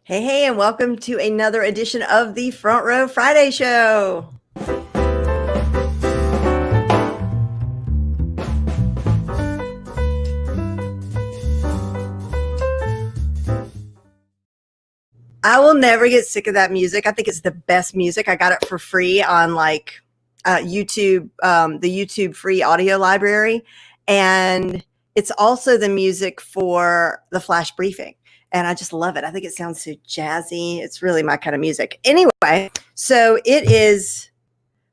Hey, hey, and welcome to another edition of the Front Row Friday Show. I will never get sick of that music. I think it's the best music. I got it for free on YouTube, the YouTube free audio library. And it's also the music for the flash briefing. And I just love it. I think it sounds so jazzy. It's really my kind of music. Anyway, so it is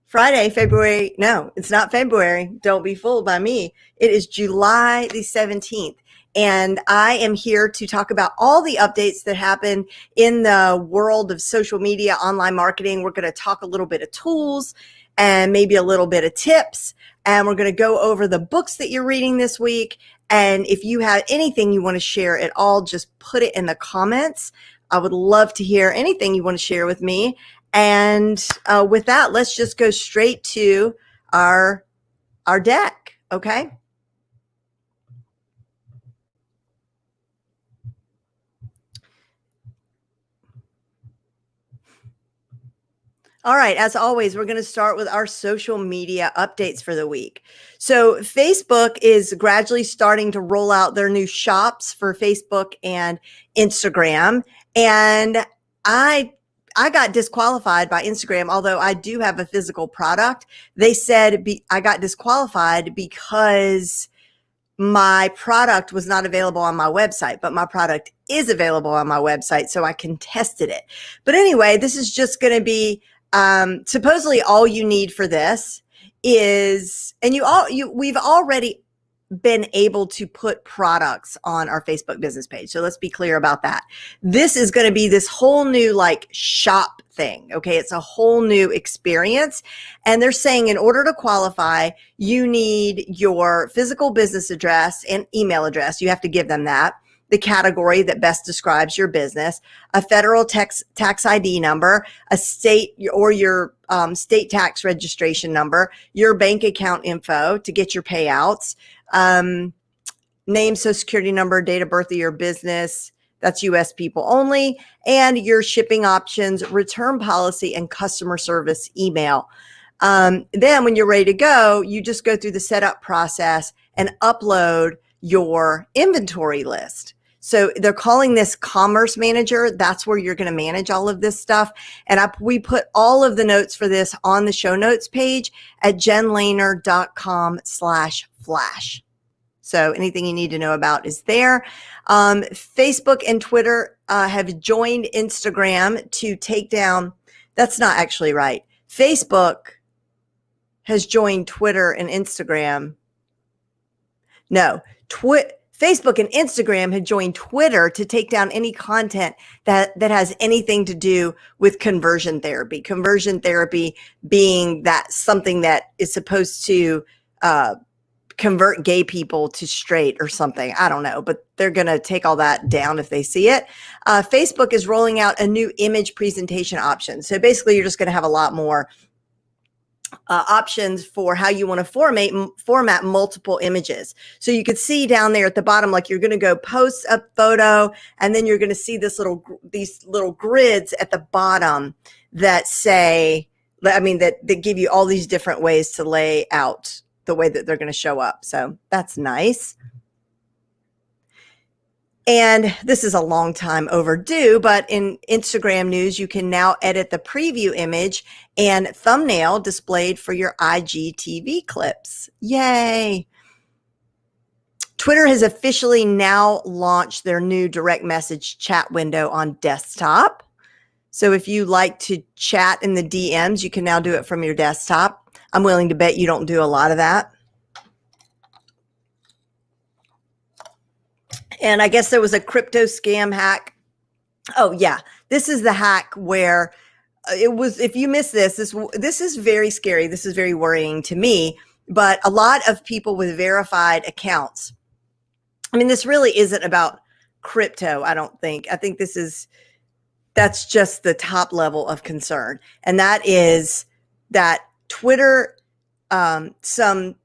Friday, February. No, it's not February. Don't be fooled by me. It is July the 17th. And I am here to talk about all the updates that happen in the world of social media, online marketing. We're going to talk a little bit of tools and maybe a little bit of tips. And we're going to go over the books that you're reading this week. And if you have anything you want to share at all, just put it in the comments. I would love to hear anything you want to share with me. And with that, let's just go straight to our deck, okay? All right, as always, we're going to start with our social media updates for the week. So Facebook is gradually starting to roll out their new shops for Facebook and Instagram. And I got disqualified by Instagram, although I do have a physical product. They said I got disqualified because my product was not available on my website, but my product is available on my website, so I contested it. But anyway, this is just going to be supposedly all you need for this is, and we've already been able to put products on our Facebook business page. So let's be clear about that. This is going to be this whole new like shop thing. Okay. It's a whole new experience. And they're saying in order to qualify, you need your physical business address and email address. You have to give them that. The category that best describes your business, a federal tax ID number, a state or your state tax registration number, your bank account info to get your payouts, name, social security number, date of birth of your business. That's US people only, and your shipping options, return policy, and customer service email. Then when you're ready to go, you just go through the setup process and upload your inventory list. So they're calling this Commerce Manager. That's where you're going to manage all of this stuff. And we put all of the notes for this on the show notes page at jenlehner.com/flash. So anything you need to know about is there. Facebook and Twitter have joined Instagram to take down. That's not actually right. Facebook has joined Twitter and Instagram. No, Facebook and Instagram had joined Twitter to take down any content that has anything to do with conversion therapy. Conversion therapy being that something that is supposed to convert gay people to straight or something. I don't know, but they're going to take all that down if they see it. Facebook is rolling out a new image presentation option. So basically, you're just going to have a lot more options for how you want to format multiple images. So you could see down there at the bottom, like you're going to go post a photo, and then you're going to see these little grids at the bottom that say, that give you all these different ways to lay out the way that they're going to show up. So that's nice. And this is a long time overdue, but in Instagram news, you can now edit the preview image and thumbnail displayed for your IGTV clips. Yay. Twitter has officially now launched their new direct message chat window on desktop. So if you like to chat in the DMs, you can now do it from your desktop. I'm willing to bet you don't do a lot of that. And I guess there was a crypto scam hack. Oh yeah, this is the hack where it was, if you miss this is very scary. This is very worrying to me, but a lot of people with verified accounts. This really isn't about crypto. I don't think. I think that's just the top level of concern. And that is that Twitter, some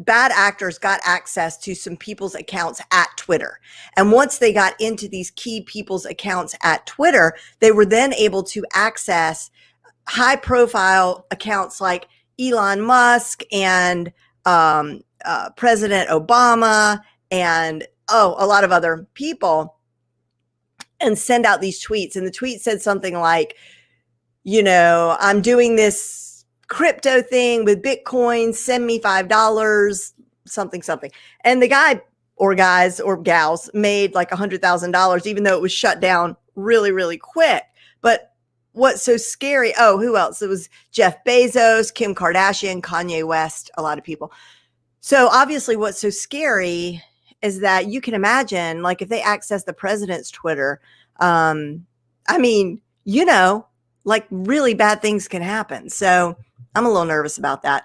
bad actors got access to some people's accounts at Twitter. And once they got into these key people's accounts at Twitter, they were then able to access high profile accounts like Elon Musk and President Obama and a lot of other people, and send out these tweets. And the tweet said something like, I'm doing this crypto thing with Bitcoin, send me $5, something. And the guy or guys or gals made like $100,000, even though it was shut down really, really quick. But what's so scary? Oh, who else? It was Jeff Bezos, Kim Kardashian, Kanye West, a lot of people. So obviously what's so scary is that you can imagine, like, if they access the president's Twitter, like really bad things can happen. So I'm a little nervous about that.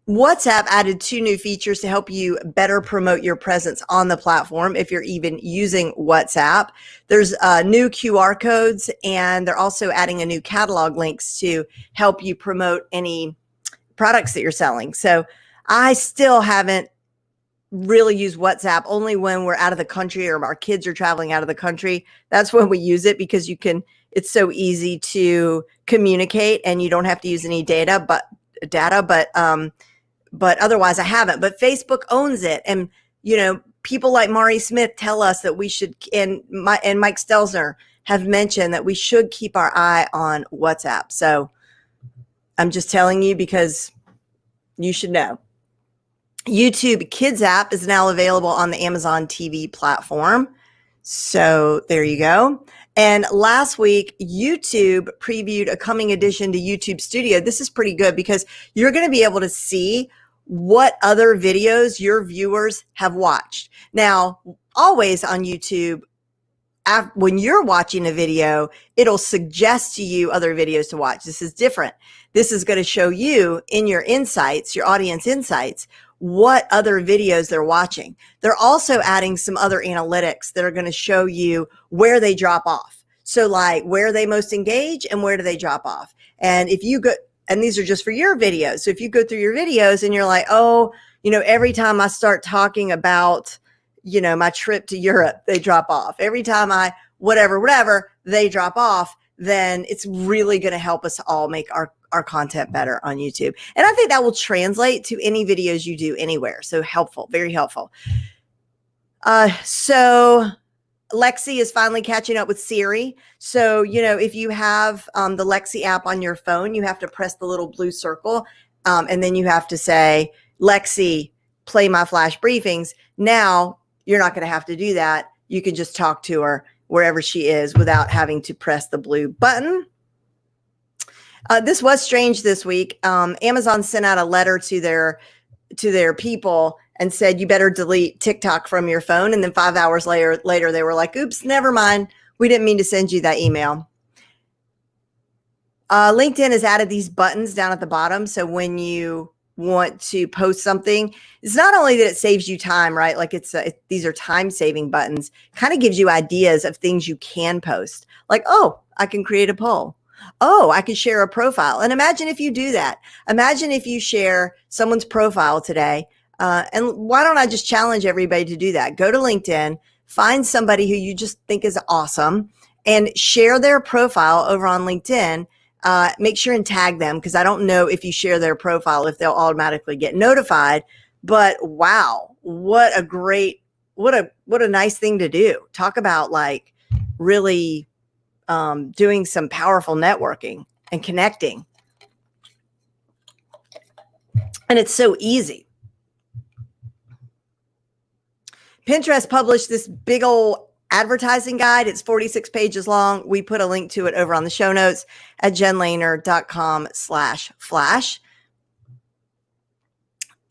WhatsApp added 2 new features to help you better promote your presence on the platform if you're even using WhatsApp. There's new QR codes, and they're also adding a new catalog links to help you promote any products that you're selling. So I still haven't really use WhatsApp, only when we're out of the country or our kids are traveling out of the country. That's when we use it, because it's so easy to communicate and you don't have to use any data, but otherwise I haven't. But Facebook owns it. And, people like Mari Smith tell us that we should, and Mike Stelzner have mentioned that we should keep our eye on WhatsApp. So I'm just telling you because you should know. YouTube Kids app is now available on the Amazon TV platform. So there you go. And last week, YouTube previewed a coming addition to YouTube Studio. This is pretty good because you're going to be able to see what other videos your viewers have watched. Now, always on YouTube, when you're watching a video, it'll suggest to you other videos to watch. This is different. This is going to show you in your insights, your audience insights, what other videos they're watching. They're also adding some other analytics that are going to show you where they drop off. So like, where they most engage and where do they drop off? And if you go, and these are just for your videos. So if you go through your videos and you're like, every time I start talking about, my trip to Europe, they drop off. Every time I, whatever, they drop off, then it's really going to help us all make our content better on YouTube. And I think that will translate to any videos you do anywhere. So helpful, very helpful. So Lexi is finally catching up with Siri. So, if you have the Lexi app on your phone, you have to press the little blue circle. And then you have to say, Lexi, play my flash briefings. Now you're not going to have to do that. You can just talk to her wherever she is without having to press the blue button. This was strange this week. Amazon sent out a letter to their people and said, you better delete TikTok from your phone. And then 5 hours later, they were like, oops, never mind. We didn't mean to send you that email. LinkedIn has added these buttons down at the bottom. So when you want to post something, it's not only that it saves you time, right? Like these are time saving buttons, kind of gives you ideas of things you can post. Like, I can create a poll. I could share a profile. And imagine if you do that. Imagine if you share someone's profile today. And why don't I just challenge everybody to do that? Go to LinkedIn, find somebody who you just think is awesome and share their profile over on LinkedIn. Make sure and tag them, because I don't know if you share their profile, if they'll automatically get notified. But wow, what a nice thing to do. Talk about like really doing some powerful networking and connecting. And it's so easy. Pinterest published this big old advertising guide. It's 46 pages long. We put a link to it over on the show notes at jenlehner.com/flash.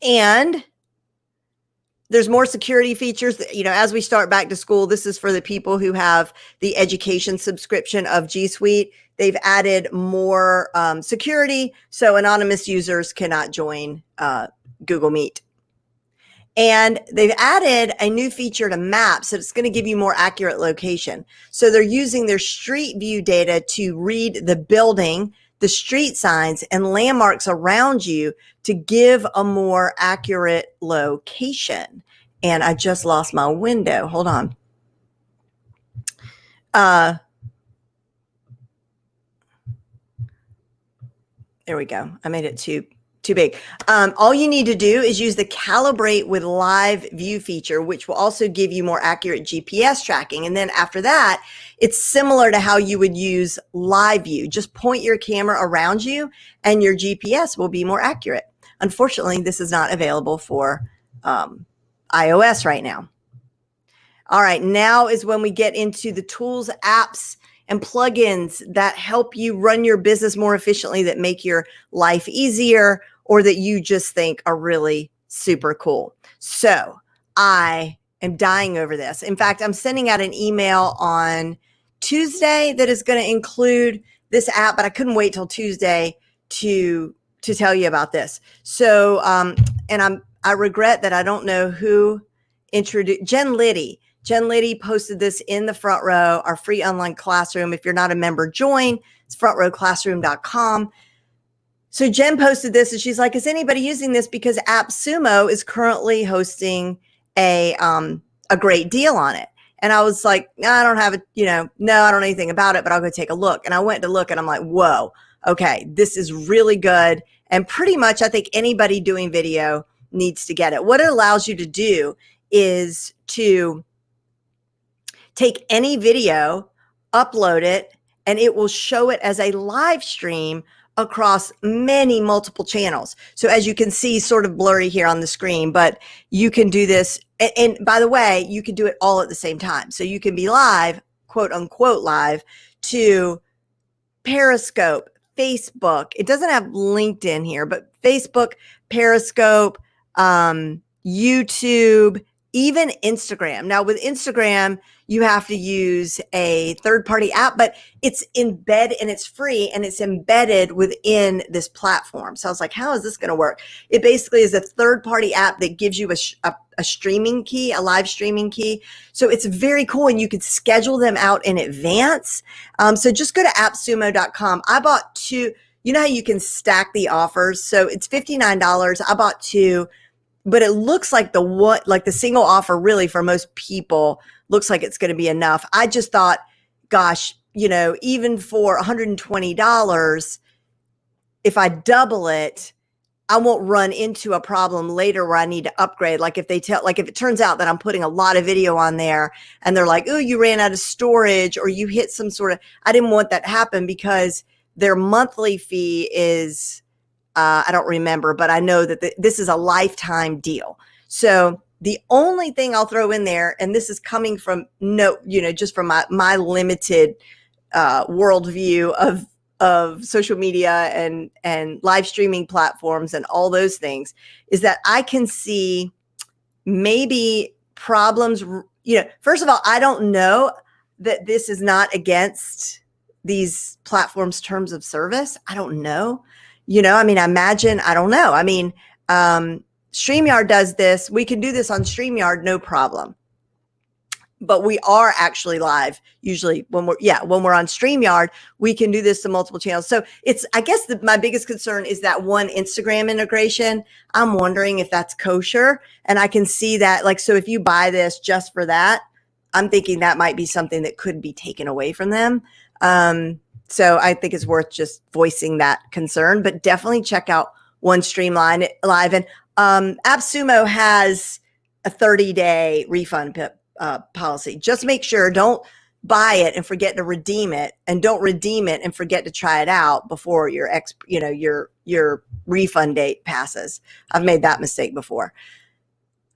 And there's more security features that, as we start back to school. This is for the people who have the education subscription of G Suite. They've added more security, so anonymous users cannot join Google Meet. And they've added a new feature to maps that's going to give you more accurate location. So they're using their street view data to read the building the street signs and landmarks around you to give a more accurate location. And I just lost my window. Hold on. There we go. I made it too big. All you need to do is use the calibrate with live view feature, which will also give you more accurate GPS tracking. And then after that, it's similar to how you would use live view. Just point your camera around you and your GPS will be more accurate. Unfortunately, this is not available for iOS right now. All right, now is when we get into the tools, apps, and plugins that help you run your business more efficiently, that make your life easier, or that you just think are really super cool. So I am dying over this. In fact, I'm sending out an email on Tuesday that is going to include this app, but I couldn't wait till Tuesday to tell you about this. So, and I regret that I don't know who introduced Jen Liddy. Jen Liddy posted this in the Front Row, our free online classroom. If you're not a member, join. It's frontrowclassroom.com. So Jen posted this and she's like, is anybody using this? Because AppSumo is currently hosting a great deal on it. And I was like, no, I don't have it, no, I don't know anything about it, but I'll go take a look. And I went to look and I'm like, whoa, okay, this is really good. And pretty much I think anybody doing video needs to get it. What it allows you to do is to take any video, upload it, and it will show it as a live stream across multiple channels. So as you can see, sort of blurry here on the screen, but you can do this. And by the way, you can do it all at the same time. So you can be live, quote unquote, live to Periscope, Facebook. It doesn't have LinkedIn here, but Facebook, Periscope, YouTube, even Instagram. Now with Instagram, you have to use a third-party app, but it's embedded and it's free and it's embedded within this platform. So I was like, how is this going to work? It basically is a third-party app that gives you a streaming key, a live streaming key. So it's very cool and you can schedule them out in advance. So just go to appsumo.com. I bought two. You know how you can stack the offers? So it's $59. I bought two. But it looks like the single offer really for most people looks like it's going to be enough. I just thought, gosh, even for $120, if I double it, I won't run into a problem later where I need to upgrade. Like if it turns out that I'm putting a lot of video on there and they're like, oh, you ran out of storage or you hit some sort of, I didn't want that to happen because their monthly fee is, I don't remember, but I know that this is a lifetime deal. So the only thing I'll throw in there, and this is coming from just from my limited worldview of social media and live streaming platforms and all those things, is that I can see maybe problems. First of all, I don't know that this is not against these platforms' terms of service. I don't know. I imagine, I don't know. StreamYard does this. We can do this on StreamYard, no problem. But we are actually live usually when we're on StreamYard, we can do this to multiple channels. So I guess my biggest concern is that one Instagram integration. I'm wondering if that's kosher. And I can see that, so if you buy this just for that, I'm thinking that might be something that could be taken away from them. So I think it's worth just voicing that concern, but definitely check out OneStream Live. And AppSumo has a 30-day refund policy. Just make sure, don't buy it and forget to redeem it, and don't redeem it and forget to try it out before your refund date passes. I've made that mistake before.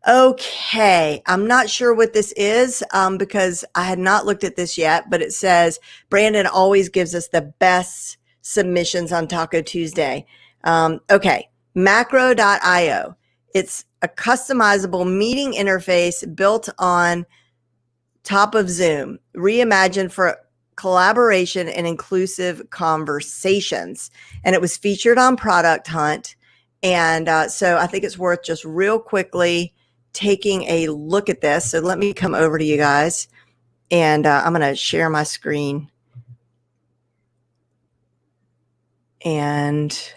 Okay, I'm not sure what this is because I had not looked at this yet, but it says Brandon always gives us the best submissions on Taco Tuesday. Okay, macro.io. It's a customizable meeting interface built on top of Zoom, reimagined for collaboration and inclusive conversations. And it was featured on Product Hunt. And so I think it's worth just real quickly taking a look at this. So let me come over to you guys and I'm going to share my screen. And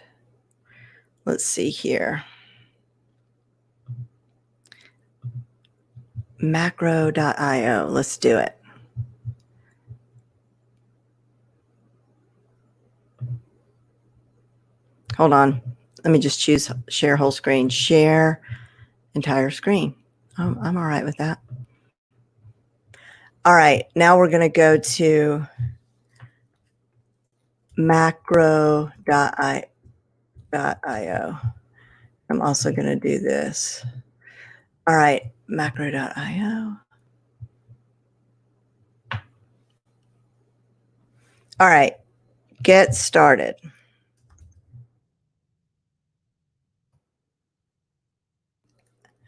let's see here. Macro.io. Let's do it. Hold on. Let me just choose share whole screen. Share entire screen. I'm all right with that. All right. Now we're going to go to macro.io. I'm also going to do this. All right. Macro.io. All right. Get started.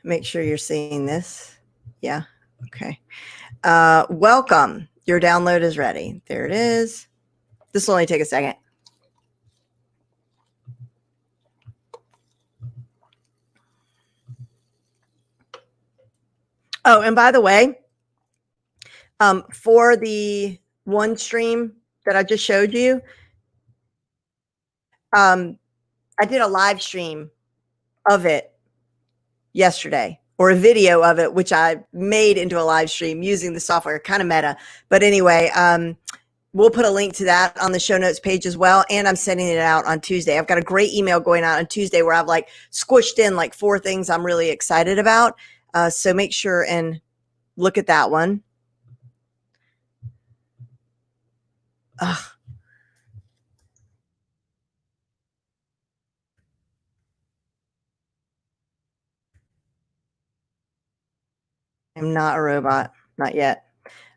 Make sure you're seeing this. Yeah. Okay. Welcome. Your download is ready. There it is. This will only take a second. Oh, and by the way, for the one stream that I just showed you, I did a live stream of it yesterday, or a video of it, which I made into a live stream using the software, kind of meta. But anyway, we'll put a link to that on the show notes page as well. And I'm sending it out on Tuesday. I've got a great email going out on Tuesday where I've like squished in like 4 things I'm really excited about. So make sure and look at that one. Ugh. I'm not a robot. Not yet.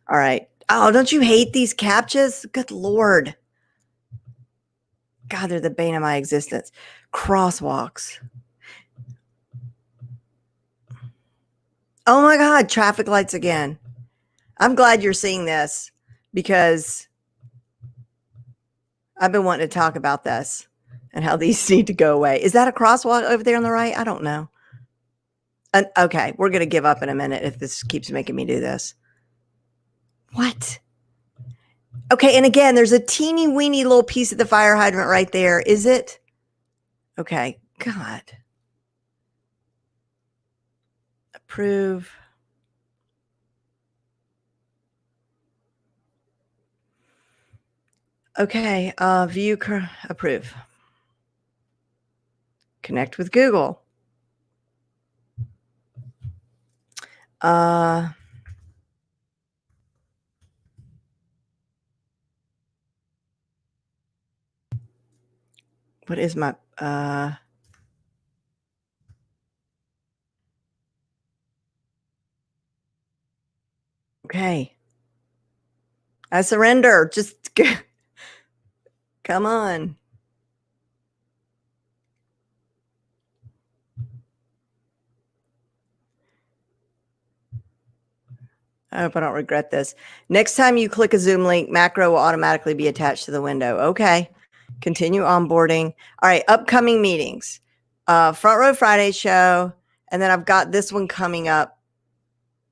All right. Oh, don't you hate these captchas? Good Lord. God, they're the bane of my existence. Crosswalks. Oh my God, traffic lights again. I'm glad you're seeing this because I've been wanting to talk about this and how these need to go away. Is that a crosswalk over there on the right? I don't know. Okay, we're going to give up in a minute if this keeps making me do this. What? Okay, and again, there's a teeny weeny little piece of the fire hydrant right there. Is it? Okay, God. Approve. Okay, view, approve. Connect with Google. What is my, okay. I surrender. Just come on. I hope I don't regret this. Next time you click a Zoom link, macro will automatically be attached to the window. Okay. Continue onboarding. All right. Upcoming meetings. Front Row Friday show. And then I've got this one coming up.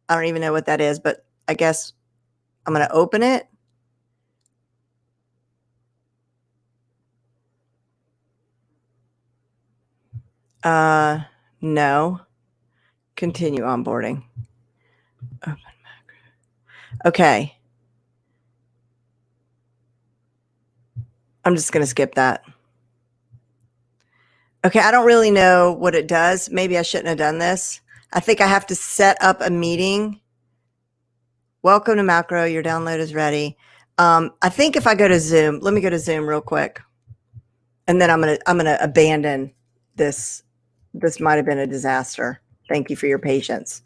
I don't even know what that is, but I guess I'm going to open it. No. Continue onboarding. Open macro. Okay. I'm just going to skip that. Okay, I don't really know what it does. Maybe I shouldn't have done this. I think I have to set up a meeting. Welcome to Macro. Your download is ready. I think if I go to Zoom, let me go to Zoom real quick. And then I'm gonna abandon this. This might have been a disaster. Thank you for your patience.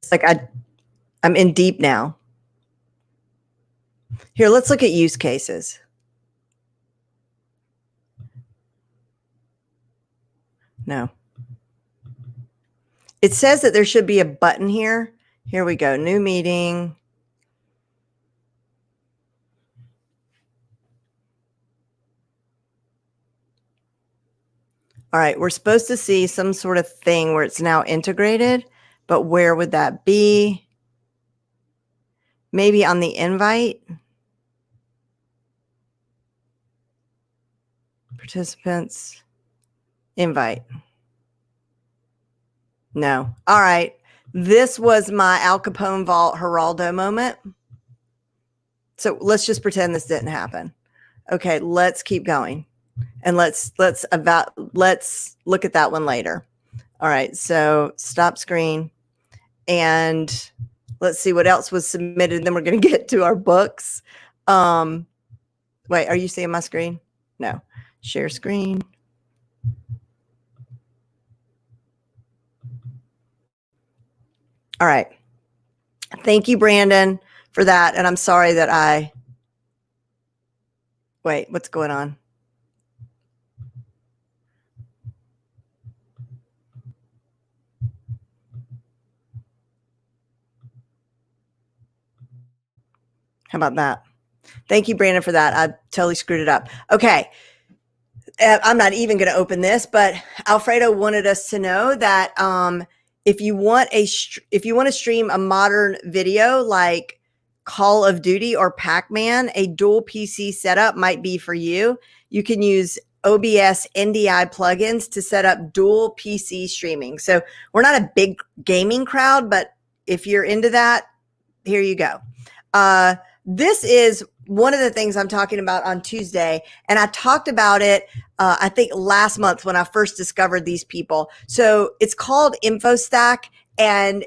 It's like I'm in deep now. Here, let's look at use cases. No. It says that there should be a button here. Here we go. New meeting. All right. We're supposed to see some sort of thing where it's now integrated, but where would that be? Maybe on the invite. Participants, invite. No. All right. This was my Al Capone Vault Geraldo moment. So let's just pretend this didn't happen. Okay, let's keep going. And let's look at that one later. All right, so stop screen. And let's see what else was submitted. Then we're going to get to our books. Wait, are you seeing my screen? No. Share screen. All right. Thank you, Brandon, for that. And I'm sorry that wait, what's going on? How about that? Thank you, Brandon, for that. I totally screwed it up. Okay. I'm not even going to open this, but Alfredo wanted us to know that if you want to stream a modern video like Call of Duty or Pac-Man, a dual PC setup might be for you. You can use OBS NDI plugins to set up dual PC streaming. So we're not a big gaming crowd, but if you're into that, here you go. This is one of the things I'm talking about on Tuesday, and I talked about it, I think last month when I first discovered these people. So it's called Infostack, and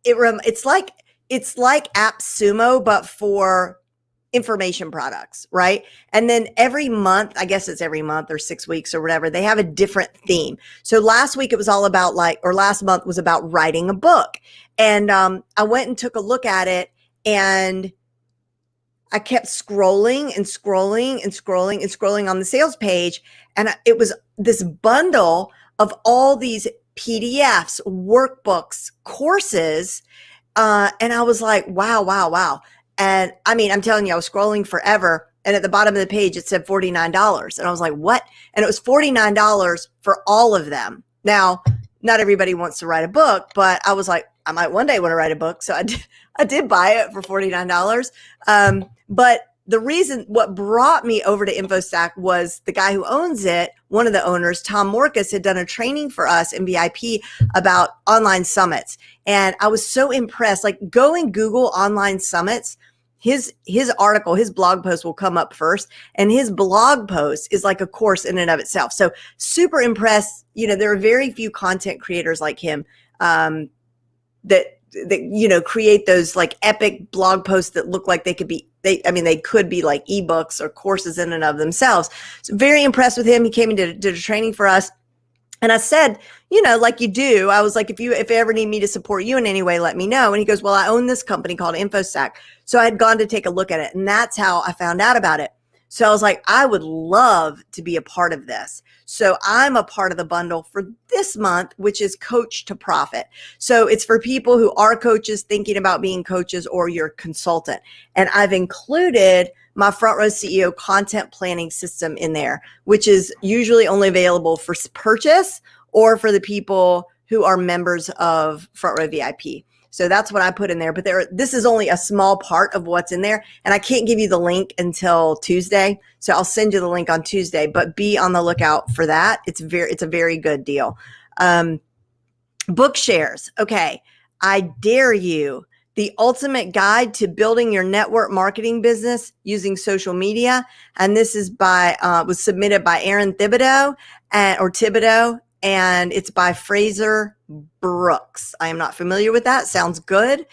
it's like AppSumo, but for information products, right? And then every month, I guess it's every month or 6 weeks or whatever, they have a different theme. So last week it was all about last month was about writing a book. And I went and took a look at it, and I kept scrolling and scrolling and scrolling and scrolling on the sales page. And it was this bundle of all these PDFs, workbooks, courses. And I was like, wow, wow, wow. And I mean, I'm telling you, I was scrolling forever. And at the bottom of the page, it said $49. And I was like, what? And it was $49 for all of them. Now, not everybody wants to write a book, but I was like, I might one day want to write a book. So I did buy it for $49. But what brought me over to Infostack was the guy who owns it, one of the owners, Tom Morcus, had done a training for us in VIP about online summits. And I was so impressed. Like, go and Google online summits. His article, his blog post will come up first. And his blog post is like a course in and of itself. So super impressed. There are very few content creators like him that create those like epic blog posts that look like they could be like ebooks or courses in and of themselves. So very impressed with him. He came and did a training for us. And I said, like you do, I was like, if you ever need me to support you in any way, let me know. And he goes, well, I own this company called Infostack. So I had gone to take a look at it, and that's how I found out about it. So I was like, I would love to be a part of this. So I'm a part of the bundle for this month, which is Coach to Profit. So it's for people who are coaches thinking about being coaches, or you're a consultant. And I've included my Front Row CEO content planning system in there, which is usually only available for purchase or for the people who are members of Front Row VIP. So that's what I put in there. But this is only a small part of what's in there. And I can't give you the link until Tuesday. So I'll send you the link on Tuesday, but be on the lookout for that. It's a very good deal. Book shares. Okay. I dare you. The ultimate guide to building your network marketing business using social media. And this is was submitted by Aaron Thibodeau and it's by Fraser Brooks. I am not familiar with that. Sounds good.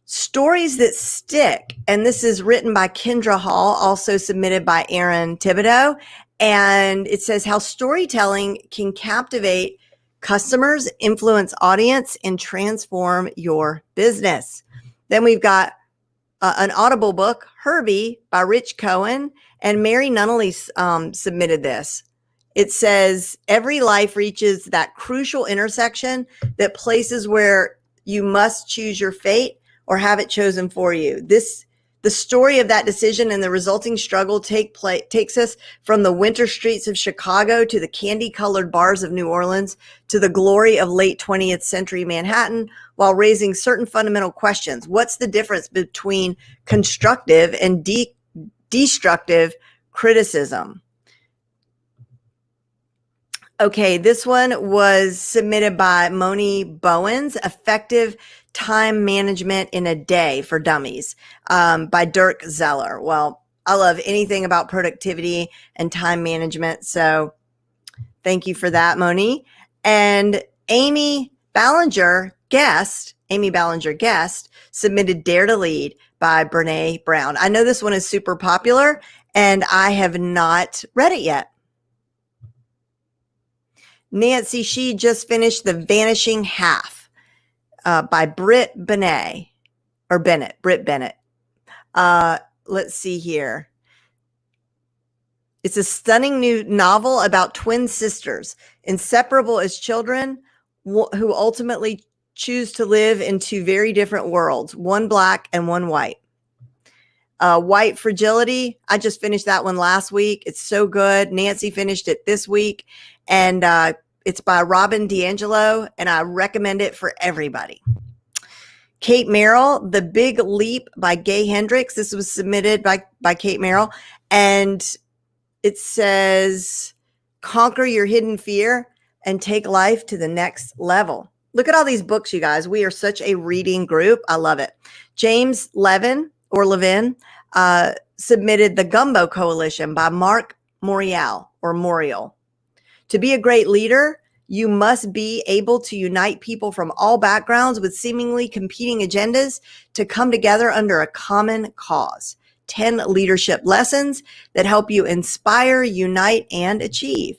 Stories that stick. And this is written by Kendra Hall, also submitted by Aaron Thibodeau. And it says how storytelling can captivate customers, influence audience, and transform your business. Then we've got an Audible book, Herbie by Rich Cohen, and Mary Nunnally submitted this. It says every life reaches that crucial intersection, that places where you must choose your fate or have it chosen for you. The story of that decision and the resulting struggle takes us from the winter streets of Chicago to the candy-colored bars of New Orleans to the glory of late 20th century Manhattan, while raising certain fundamental questions. What's the difference between constructive and destructive criticism? Okay, this one was submitted by Moni Bowens, Effective Time Management in a Day for Dummies, by Dirk Zeller. Well, I love anything about productivity and time management, so thank you for that, Moni. And Amy Ballinger guest submitted Dare to Lead by Brene Brown. I know this one is super popular and I have not read it yet. Nancy, she just finished The Vanishing Half by Britt Bennett. Let's see here. It's a stunning new novel about twin sisters, inseparable as children, who ultimately choose to live in two very different worlds, one black and one white. White Fragility, I just finished that one last week. It's so good. Nancy finished it this week, and it's by Robin DiAngelo, and I recommend it for everybody. Kate Merrill, The Big Leap by Gay Hendricks. This was submitted by Kate Merrill, and it says, conquer your hidden fear and take life to the next level. Look at all these books, you guys. We are such a reading group. I love it. James Levin submitted The Gumbo Coalition by Mark Morial. To be a great leader, you must be able to unite people from all backgrounds with seemingly competing agendas to come together under a common cause. 10 leadership lessons that help you inspire, unite, and achieve.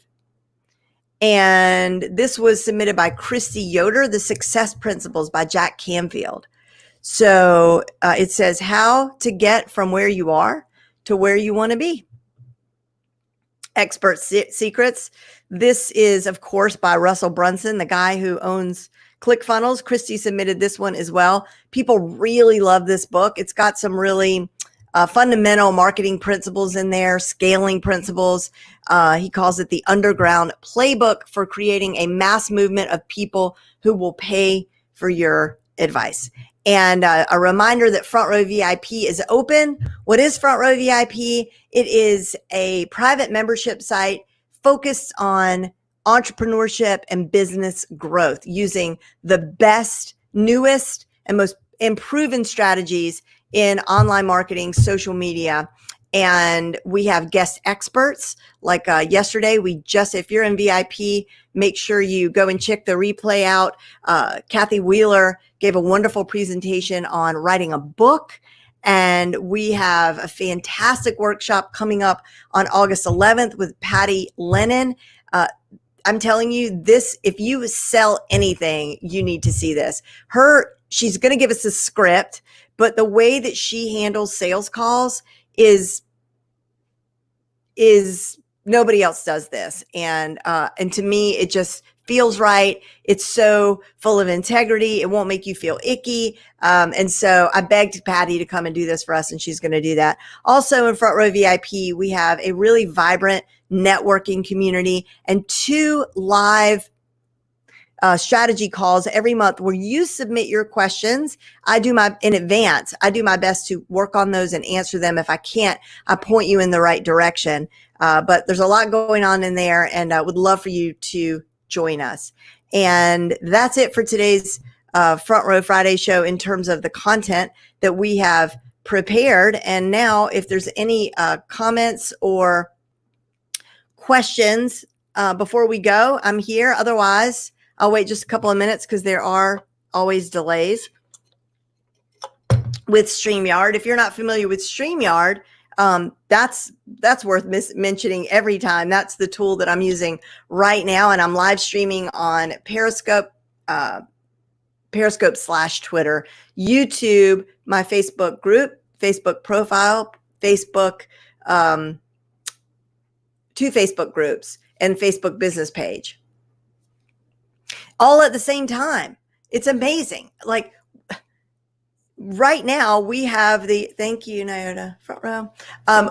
And this was submitted by Christy Yoder, The Success Principles by Jack Canfield. So it says how to get from where you are to where you want to be. Expert Secrets. This is, of course, by Russell Brunson, the guy who owns ClickFunnels. Christy submitted this one as well. People really love this book. It's got some really fundamental marketing principles in there, scaling principles. He calls it the underground playbook for creating a mass movement of people who will pay for your advice. And a reminder that Front Row VIP is open. What is Front Row VIP? It is a private membership site focused on entrepreneurship and business growth using the best, newest, and most proven strategies in online marketing, social media. And we have guest experts like yesterday. If you're in VIP, make sure you go and check the replay out. Kathy Wheeler gave a wonderful presentation on writing a book. And we have a fantastic workshop coming up on August 11th with Patty Lennon. I'm telling you this, if you sell anything, you need to see this. She's going to give us a script, but the way that she handles sales calls is nobody else does this. And to me, it just feels right. It's so full of integrity. It won't make you feel icky. And so I begged Patty to come and do this for us, and she's going to do that. Also in Front Row VIP, we have a really vibrant networking community and 2 live strategy calls every month where you submit your questions. In advance, I do my best to work on those and answer them. If I can't, I point you in the right direction. But there's a lot going on in there, and I would love for you to join us. And that's it for today's Front Row Friday show in terms of the content that we have prepared. And now if there's any comments or questions before we go, I'm here. Otherwise, I'll wait just a couple of minutes because there are always delays with StreamYard. If you're not familiar with StreamYard, that's worth mentioning every time. That's the tool that I'm using right now, and I'm live streaming on Periscope, Periscope/Twitter, YouTube, my Facebook group, Facebook profile, Facebook, 2 Facebook groups, and Facebook business page, all at the same time. It's amazing. Like right now we have thank you, Nyota, Front Row.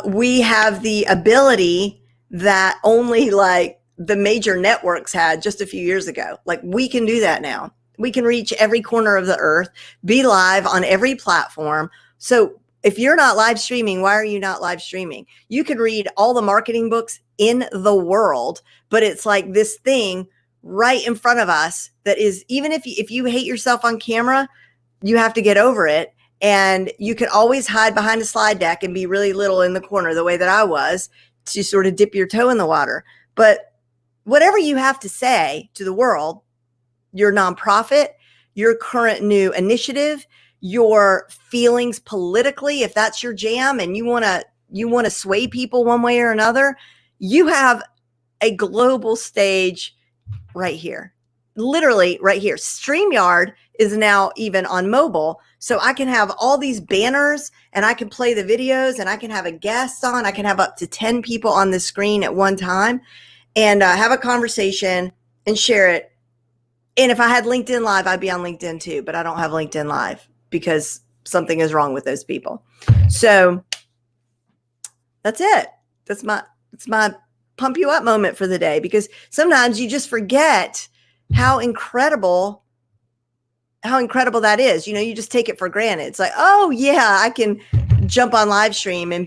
We have the ability that only like the major networks had just a few years ago. Like we can do that now. We can reach every corner of the earth, be live on every platform. So If you're not live streaming, why are you not live streaming? You could read all the marketing books in the world, but it's like this thing right in front of us that is, even if you hate yourself on camera, you have to get over it. And you can always hide behind a slide deck and be really little in the corner, the way that I was, to sort of dip your toe in the water. But whatever you have to say to the world, your nonprofit, your current new initiative, your feelings politically, if that's your jam and you want to sway people one way or another, you have a global stage right here. Literally right here. StreamYard is now even on mobile. So I can have all these banners and I can play the videos and I can have a guest on. I can have up to 10 people on the screen at one time and have a conversation and share it. And if I had LinkedIn Live, I'd be on LinkedIn too, but I don't have LinkedIn Live because something is wrong with those people. So that's it. That's my pump you up moment for the day, because sometimes you just forget how incredible that is. You know, you just take it for granted. It's like, oh yeah, I can jump on live stream and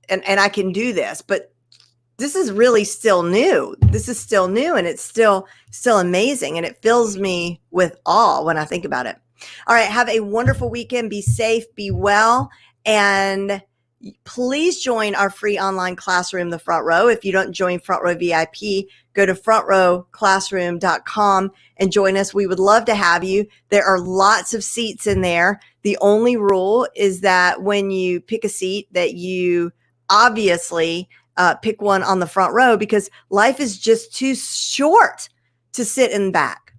and I can do this, but this is really still new. This is still new and it's still amazing. And it fills me with awe when I think about it. All right. Have a wonderful weekend. Be safe, be well. And please join our free online classroom, The Front Row. If you don't join Front Row VIP, go to frontrowclassroom.com and join us. We would love to have you. There are lots of seats in there. The only rule is that when you pick a seat, that you obviously pick one on the front row, because life is just too short to sit in the back.